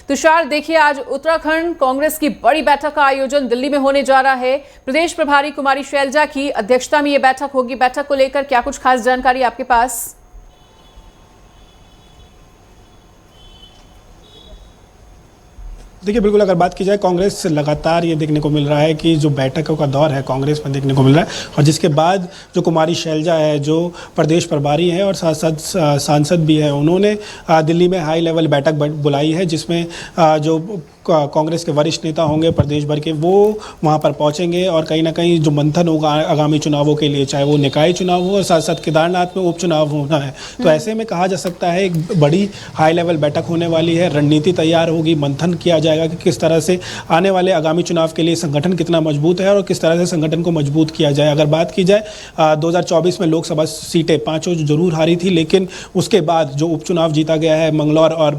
तुषार, देखिए आज उत्तराखंड कांग्रेस की बड़ी बैठक का आयोजन दिल्ली में होने जा रहा है। प्रदेश प्रभारी कुमारी शैलजा की अध्यक्षता में यह बैठक होगी। बैठक को लेकर क्या कुछ खास जानकारी आपके पास? देखिए, बिल्कुल अगर बात की जाए, कांग्रेस लगातार ये देखने को मिल रहा है कि जो बैठकों का दौर है कांग्रेस में देखने को मिल रहा है, और जिसके बाद जो कुमारी शैलजा है जो प्रदेश प्रभारी हैं और साथ साथ सांसद भी हैं, उन्होंने दिल्ली में हाई लेवल बैठक बुलाई है, जिसमें जो कांग्रेस के वरिष्ठ नेता होंगे प्रदेश भर के, वो वहां पर पहुंचेंगे और कहीं ना कहीं जो मंथन होगा आगामी चुनावों के लिए, चाहे वो निकाय चुनाव हो और साथ साथ केदारनाथ में उपचुनाव होना है, तो ऐसे में कहा जा सकता है एक बड़ी हाई लेवल बैठक होने वाली है। रणनीति तैयार होगी, मंथन किया जाएगा कि किस तरह से आने वाले आगामी चुनाव के लिए संगठन कितना मजबूत है और किस तरह से संगठन को मजबूत किया जाए। अगर बात की जाए 2024 में लोकसभा सीटें 5 जरूर हारी थी, लेकिन उसके बाद जो उपचुनाव जीता गया है मंगलौर और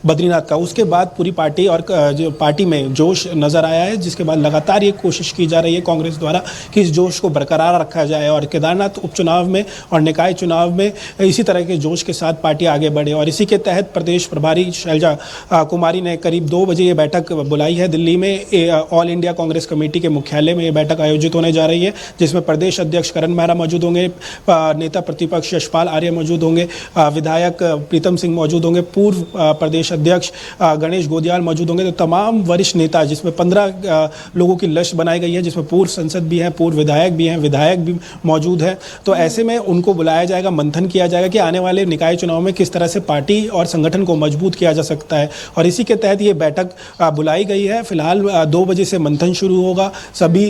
बद्रीनाथ का, उसके बाद पूरी पार्टी और जो पार्टी में जोश नजर आया है, जिसके बाद लगातार ये कोशिश की जा रही है कांग्रेस द्वारा कि इस जोश को बरकरार रखा जाए और केदारनाथ उपचुनाव में और निकाय चुनाव में इसी तरह के जोश के साथ पार्टी आगे बढ़े। और इसी के तहत प्रदेश प्रभारी शैलजा कुमारी ने करीब 2 बजे ये बैठक बुलाई है दिल्ली में। ऑल इंडिया कांग्रेस कमेटी के मुख्यालय में ये बैठक आयोजित होने जा रही है, जिसमें प्रदेश अध्यक्ष करण मेहरा मौजूद होंगे, नेता प्रतिपक्ष यशपाल आर्य मौजूद होंगे, विधायक प्रीतम सिंह मौजूद होंगे, पूर्व प्रदेश अध्यक्ष गणेश गोदियाल मौजूद होंगे। तो तमाम वरिष्ठ नेता, जिसमें 15 लोगों की लिस्ट बनाई गई है, जिसमें पूर्व संसद भी हैं, पूर्व विधायक भी हैं, विधायक भी मौजूद हैं। तो ऐसे में उनको बुलाया जाएगा, मंथन किया जाएगा कि आने वाले निकाय चुनाव में किस तरह से पार्टी और संगठन को मजबूत किया जा सकता है। और इसी के तहत ये बैठक बुलाई गई है। फिलहाल 2 बजे से मंथन शुरू होगा, सभी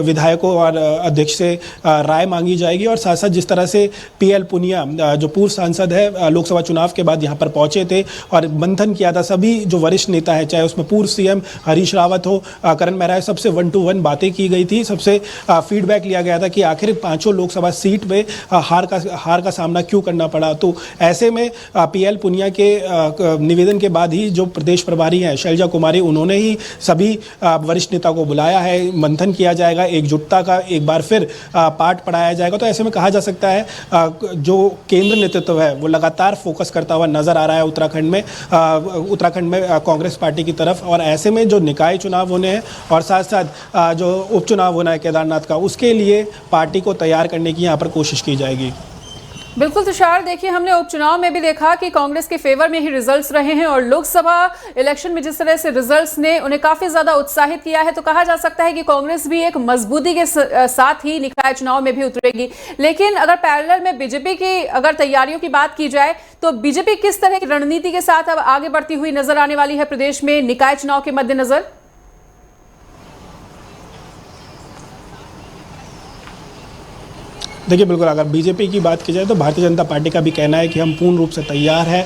विधायकों और अध्यक्ष से राय मांगी जाएगी। और साथ साथ जिस तरह से PL पुनिया जो पूर्व सांसद है, लोकसभा चुनाव के बाद यहाँ पर पहुंचे थे और मंथन किया था, सभी जो वरिष्ठ नेता है, चाहे उसमें पूर्व CM हरीश रावत हो, करण मेहरा, सबसे 1-to-1 बातें की गई थी, सबसे फीडबैक लिया गया था कि आखिर 5 लोकसभा सीट में हार का सामना क्यों करना पड़ा। तो ऐसे में PL पुनिया के निवेदन के बाद ही जो प्रदेश प्रभारी हैं शैलजा कुमारी, उन्होंने ही सभी वरिष्ठ नेता को बुलाया है, मंथन किया जाएगा, एकजुटता का एक बार फिर पाठ पढ़ाया जाएगा। तो ऐसे में कहा जा सकता है जो केंद्र नेतृत्व है वो लगातार फोकस करता हुआ नजर आ रहा है उत्तराखंड में कांग्रेस पार्टी की तरफ। और ऐसे में जो निकाय चुनाव होने हैं और साथ साथ जो उपचुनाव होना है केदारनाथ का, उसके लिए पार्टी को तैयार करने की यहाँ पर कोशिश की जाएगी। बिल्कुल तुषार, देखिए हमने उपचुनाव में भी देखा कि कांग्रेस के फेवर में ही रिजल्ट्स रहे हैं और लोकसभा इलेक्शन में जिस तरह से रिजल्ट्स ने उन्हें काफी ज्यादा उत्साहित किया है, तो कहा जा सकता है कि कांग्रेस भी एक मजबूती के साथ ही निकाय चुनाव में भी उतरेगी। लेकिन अगर पैरेलल में बीजेपी की अगर तैयारियों की बात की जाए, तो बीजेपी किस तरह की रणनीति के साथ अब आगे बढ़ती हुई नजर आने वाली है प्रदेश में निकाय चुनाव के मद्देनजर? देखिए, बिल्कुल अगर बीजेपी की बात की जाए तो भारतीय जनता पार्टी का भी कहना है कि हम पूर्ण रूप से तैयार है,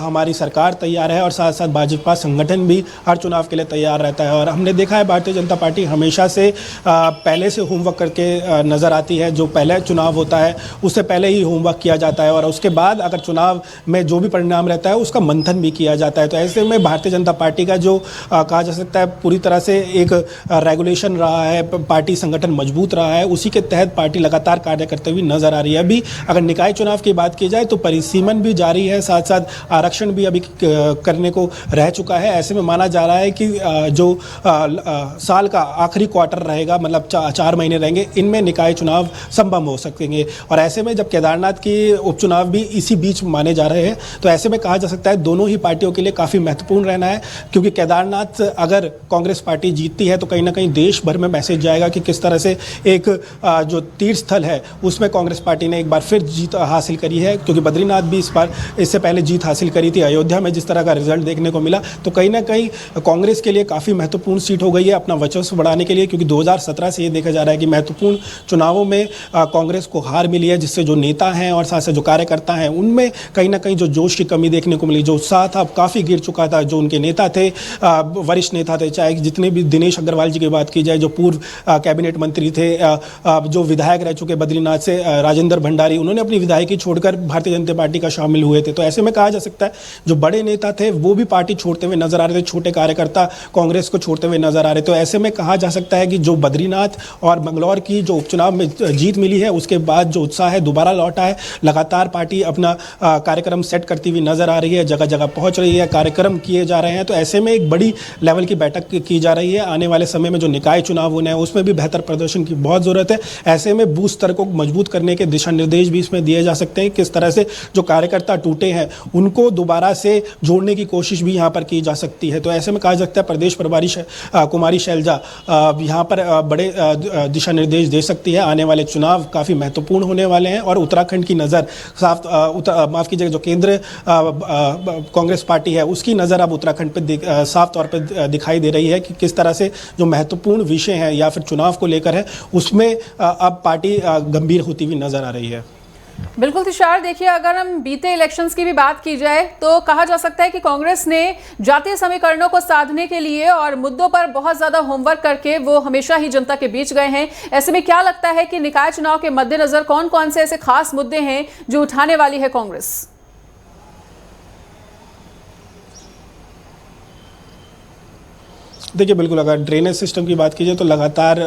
हमारी सरकार तैयार है और साथ साथ भाजपा संगठन भी हर चुनाव के लिए तैयार रहता है। और हमने देखा है भारतीय जनता पार्टी हमेशा से पहले से होमवर्क करके नज़र आती है। जो पहले चुनाव होता है उससे पहले ही होमवर्क किया जाता है और उसके बाद अगर चुनाव में जो भी परिणाम रहता है उसका मंथन भी किया जाता है। तो ऐसे में भारतीय जनता पार्टी का जो कहा जा सकता है पूरी तरह से एक रेगुलेशन रहा है, पार्टी संगठन मजबूत रहा है, उसी के तहत पार्टी लगातार कार्य करते हुए नजर आ रही है। अभी अगर निकाय चुनाव की बात की जाए तो परिसीमन भी जारी है, साथ साथ आरक्षण भी अभी करने को रह चुका है। ऐसे में माना जा रहा है कि जो साल का आखिरी क्वार्टर रहेगा, मतलब 4 महीने रहेंगे, इनमें निकाय चुनाव संभव हो सकेंगे। और ऐसे में जब केदारनाथ की उपचुनाव भी इसी बीच माने जा रहे हैं, तो ऐसे में कहा जा सकता है दोनों ही पार्टियों के लिए काफ़ी महत्वपूर्ण रहना है, क्योंकि केदारनाथ अगर कांग्रेस पार्टी जीतती है तो कहीं ना कहीं देश भर में मैसेज जाएगा कि किस तरह से एक जो तीर्थ स्थल है उसमें कांग्रेस पार्टी ने एक बार फिर जीत हासिल करी है, क्योंकि बद्रीनाथ भी इससे पहले जीत हासिल करी थी। अयोध्या में जिस तरह का रिजल्ट देखने को मिला, तो कहीं ना कहीं कांग्रेस के लिए काफ़ी महत्वपूर्ण सीट हो गई है अपना वर्चस्व बढ़ाने के लिए, क्योंकि 2017 से ये देखा जा रहा है कि महत्वपूर्ण चुनावों में कांग्रेस को हार मिली है, जिससे जो नेता हैं और साथ साथ जो कार्यकर्ता हैं उनमें कहीं ना कहीं जो जोश की कमी देखने को मिली, जो उत्साह था काफ़ी गिर चुका था। जो उनके नेता थे, वरिष्ठ नेता थे, चाहे जितने भी दिनेश अग्रवाल जी की बात की जाए जो पूर्व कैबिनेट मंत्री थे, जो विधायक रह चुके बद्रीनाथ बद्रीनाथ से राजेंद्र भंडारी, उन्होंने अपनी विधायकी छोड़कर भारतीय जनता पार्टी का शामिल हुए थे। तो ऐसे में कहा जा सकता है जो बड़े नेता थे वो भी पार्टी छोड़ते हुए नजर आ रहे थे, छोटे कार्यकर्ता कांग्रेस को छोड़ते हुए नजर आ रहे। तो ऐसे में कहा जा सकता है कि जो बद्रीनाथ और मंगलौर की जो उपचुनाव में जीत मिली है उसके बाद जो उत्साह है दोबारा लौटा है। लगातार पार्टी अपना कार्यक्रम सेट करती हुई नजर आ रही है, जगह जगह पहुंच रही है, कार्यक्रम किए जा रहे हैं। तो ऐसे में एक बड़ी लेवल की बैठक की जा रही है। आने वाले समय में जो निकाय चुनाव होने हैं उसमें भी बेहतर प्रदर्शन की बहुत जरूरत है। ऐसे में बूथ स्तर को मजबूत करने के दिशा निर्देश भी इसमें दिए जा सकते हैं। किस तरह से जो कार्यकर्ता टूटे हैं उनको दोबारा से जोड़ने की कोशिश भी यहाँ पर की जा सकती है। तो ऐसे में कहा जा सकता है प्रदेश प्रभारी कुमारी शैलजा यहाँ पर बड़े दिशा निर्देश दे सकती है। आने वाले चुनाव काफ़ी महत्वपूर्ण होने वाले हैं और उत्तराखंड की नज़र माफ़ कीजिएगा, जो केंद्र कांग्रेस पार्टी है उसकी नज़र अब उत्तराखंड पर साफ तौर पर दिखाई दे रही है कि किस तरह से जो महत्वपूर्ण विषय हैं या फिर चुनाव को लेकर है उसमें अब पार्टी गंभीर होती हुई नजर आ रही है। बिल्कुल तुषार, देखिए अगर हम बीते इलेक्शंस की भी बात की जाए तो कहा जा सकता है कि कांग्रेस ने जातीय समीकरणों को साधने के लिए और मुद्दों पर बहुत ज्यादा होमवर्क करके वो हमेशा ही जनता के बीच गए हैं। ऐसे में क्या लगता है कि निकाय चुनाव के मद्देनजर कौन कौन से ऐसे खास मुद्दे हैं जो उठाने वाली है कांग्रेस? देखिए बिल्कुल, अगर ड्रेनेज सिस्टम की बात कीजिए तो लगातार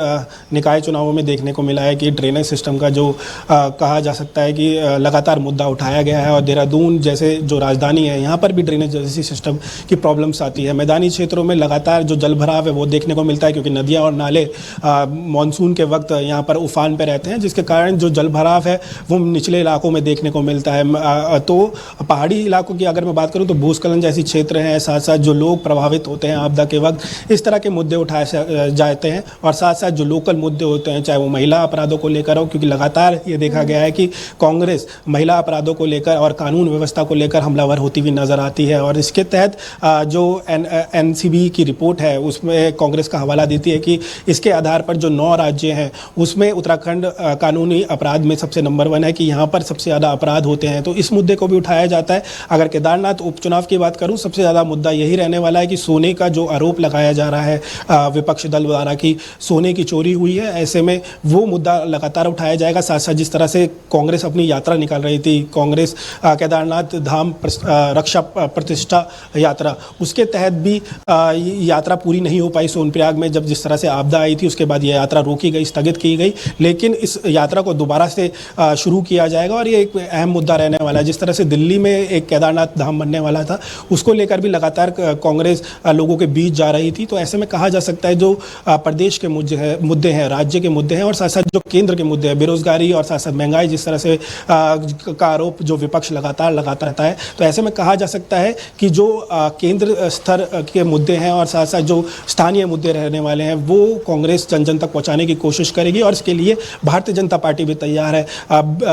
निकाय चुनावों में देखने को मिला है कि ड्रेनेज सिस्टम का जो कहा जा सकता है कि लगातार मुद्दा उठाया गया है। और देहरादून जैसे जो राजधानी है यहाँ पर भी ड्रेनेज जैसी सिस्टम की प्रॉब्लम्स आती है। मैदानी क्षेत्रों में लगातार जो जल भराव है वो देखने को मिलता है क्योंकि नदियाँ और नाले मानसून के वक्त यहाँ पर उफान पर रहते हैं, जिसके कारण जो जल भराव है वो निचले इलाकों में देखने को मिलता है। तो पहाड़ी इलाकों की अगर मैं बात करूँ तो भूस्खलन जैसी क्षेत्र हैं, साथ साथ जो लोग प्रभावित होते हैं आपदा के वक्त, इस तरह के मुद्दे उठाए जाते हैं। और साथ साथ जो लोकल मुद्दे होते हैं चाहे वो महिला अपराधों को लेकर हो, क्योंकि लगातार ये देखा गया है कि कांग्रेस महिला अपराधों को लेकर और कानून व्यवस्था को लेकर हमलावर होती हुई नजर आती है। और इसके तहत जो एनसीबी की रिपोर्ट है उसमें कांग्रेस का हवाला देती है कि इसके आधार पर जो 9 राज्य हैं उसमें उत्तराखंड कानूनी अपराध में सबसे नंबर 1 है कि यहाँ पर सबसे ज़्यादा अपराध होते हैं। तो इस मुद्दे को भी उठाया जाता है। अगर केदारनाथ उपचुनाव की बात करूँ सबसे ज़्यादा मुद्दा यही रहने वाला है कि सोने का जो आरोप लगाया जा रहा है विपक्ष दल द्वारा कि सोने की चोरी हुई है, ऐसे में वो मुद्दा लगातार उठाया जाएगा। साथ साथ जिस तरह से कांग्रेस अपनी यात्रा निकाल रही थी, कांग्रेस केदारनाथ धाम रक्षा प्रतिष्ठा यात्रा, उसके तहत भी यात्रा पूरी नहीं हो पाई सोनप्रयाग में। जब जिस तरह से आपदा आई थी उसके बाद ये यात्रा रोकी गई, स्थगित की गई, लेकिन इस यात्रा को दोबारा से शुरू किया जाएगा और ये एक अहम मुद्दा रहने वाला है। जिस तरह से दिल्ली में एक केदारनाथ धाम बनने वाला था उसको लेकर भी लगातार कांग्रेस लोगों के बीच जा रही थी। तो ऐसे में कहा जा सकता है जो प्रदेश के मुद्दे हैं, राज्य के मुद्दे हैं और साथ साथ जो केंद्र के मुद्दे हैं, बेरोजगारी और साथ साथ महंगाई जिस तरह से का आरोप जो विपक्ष लगातार लगाता रहता है, तो ऐसे में कहा जा सकता है कि जो केंद्र स्तर के मुद्दे हैं और साथ साथ जो स्थानीय मुद्दे रहने वाले हैं वो कांग्रेस जन जन तक पहुंचाने की कोशिश करेगी। और इसके लिए भारतीय जनता पार्टी भी तैयार है।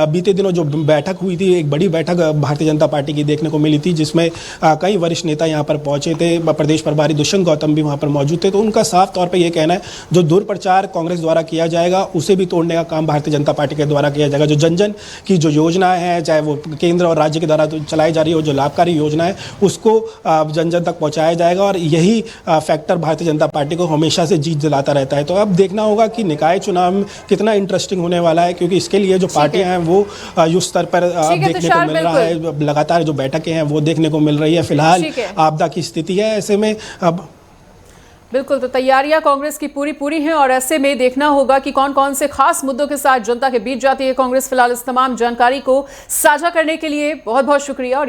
बीते दिनों जो बैठक हुई थी, एक बड़ी बैठक भारतीय जनता पार्टी की देखने को मिली थी जिसमें कई वरिष्ठ नेता यहाँ पर पहुंचे थे। प्रदेश प्रभारी दुष्यंत गौतम भी वहाँ पर मौजूद थे। तो उनका साफ तौर पे ये कहना है जो दुर्प्रचार कांग्रेस द्वारा किया जाएगा उसे भी तोड़ने का काम भारतीय जनता पार्टी के द्वारा किया जाएगा। जो जन जन की जो योजनाएं हैं, चाहे वो केंद्र और राज्य के द्वारा चलाई जा रही हो, जो लाभकारी योजना है उसको जन जन तक पहुंचाया जाएगा। और यही फैक्टर भारतीय जनता पार्टी को हमेशा से जीत दिलाता रहता है। तो अब देखना होगा कि निकाय चुनाव में कितना इंटरेस्टिंग होने वाला है, क्योंकि इसके लिए जो पार्टियां हैं वो युद्ध स्तर पर देखने को मिल रहा है। लगातार जो बैठकें हैं वो देखने को मिल रही है। फिलहाल आपदा की स्थिति है, ऐसे में अब बिल्कुल, तो तैयारियां कांग्रेस की पूरी हैं और ऐसे में देखना होगा कि कौन कौन से खास मुद्दों के साथ जनता के बीच जाती है कांग्रेस। फिलहाल इस तमाम जानकारी को साझा करने के लिए बहुत बहुत शुक्रिया। और